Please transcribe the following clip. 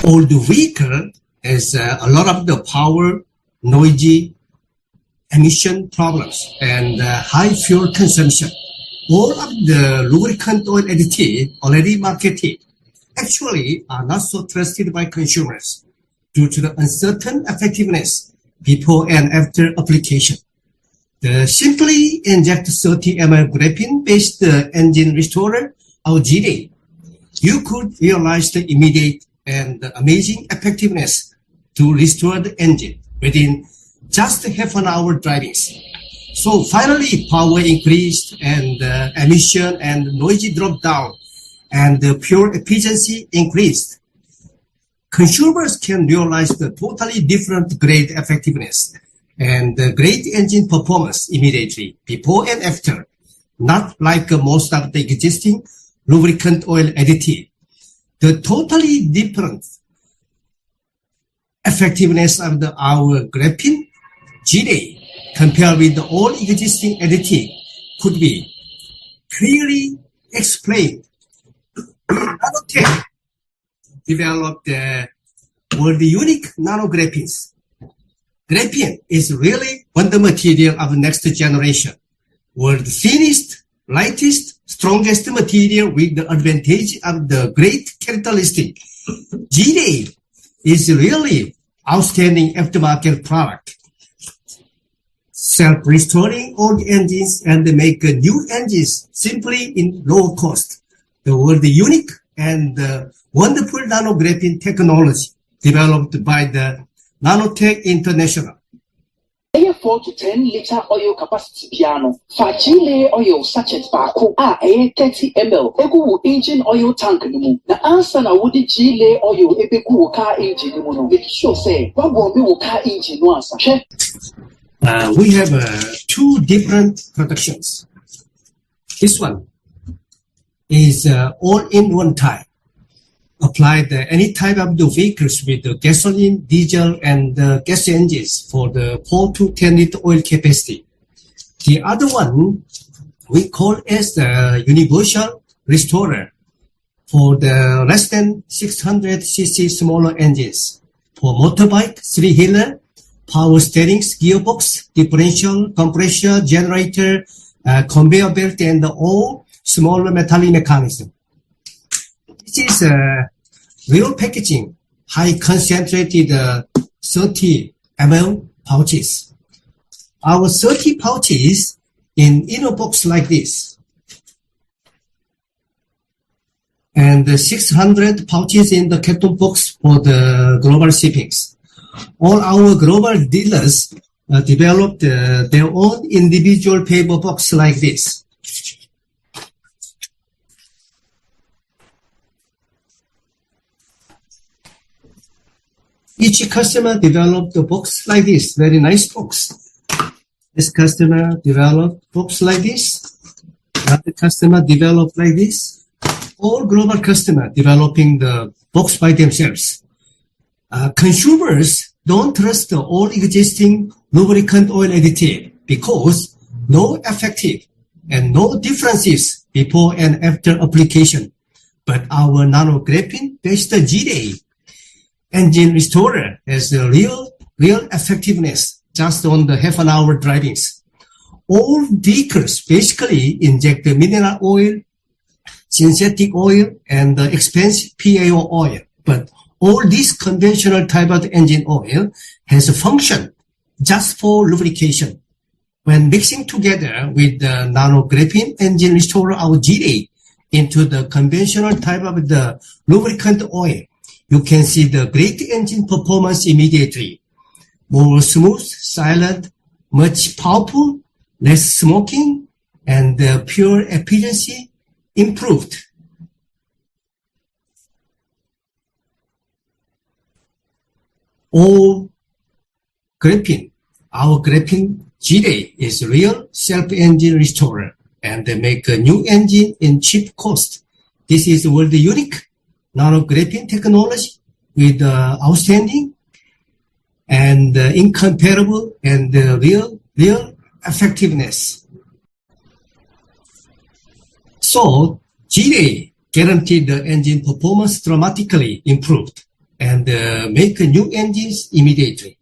Old vehicle has a lot of the power, noisy, emission problems, and high fuel consumption. All of the lubricant oil additive already marketed actually are not so trusted by consumers due to the uncertain effectiveness before and after application. The simply inject 30 ml graphene-based engine restorer, our GDA, you could realize the immediate and amazing effectiveness to restore the engine within just half an hour driving. So finally, power increased and emission and noisy dropped down and the fuel efficiency increased. Consumers can realize the totally different great effectiveness and great engine performance immediately, before and after, not like most of the existing lubricant oil additive. The totally different effectiveness of our graphene GDA compared with the all existing additive could be clearly explained. Nanotech developed the world unique nanographenes. Graphene is really wonder material of the next generation. World thinnest, lightest, strongest material with the advantage of the great characteristic. GDA is really outstanding aftermarket product. Self-restoring old engines and make new engines simply in low cost. The world unique and wonderful nanographene technology developed by the Nanotech International. A 4 to 10 liter oil capacity piano. Fajile oil sachet baako a 30 ml. Egu engine oil tank nimu. Na answer na wudi gile oil ebegu car engine nimu no. Make sure say wabo mi car engine no answer. We have two different productions. This one is all-in-one type. Applied any type of the vehicles with the gasoline, diesel, and gas engines for the 4 to 10 liter oil capacity. The other one we call as the universal restorer for the less than 600 cc smaller engines for motorbike, three-wheeler, power steerings, gearbox, differential, compressor, generator, conveyor belt, and all smaller metallic mechanism. This is real packaging, high concentrated 30 ml pouches. Our 30 pouches in inner box like this, and 600 pouches in the carton box for the global shippings. All our global dealers developed their own individual paper box like this. Each customer developed a box like this, very nice box. This customer developed box like this. Another customer developed like this. All global customer developing the box by themselves. Consumers don't trust the all existing lubricant oil additive because no effective and no differences before and after application. But our nanographene based GDA engine restorer has a real effectiveness just on the half an hour drivings. All vehicles basically inject the mineral oil, synthetic oil, and the expensive PAO oil. But all this conventional type of engine oil has a function just for lubrication. When mixing together with the nanographene engine restorer, our GDA, into the conventional type of the lubricant oil, you can see the great engine performance immediately. More smooth, silent, much powerful, less smoking, and pure efficiency improved. All graphene, our graphene GDA is real self-engine restorer and they make a new engine in cheap cost. This is world unique nanographene technology with outstanding and incomparable and real effectiveness. So GDA guaranteed the engine performance dramatically improved and make new engines immediately.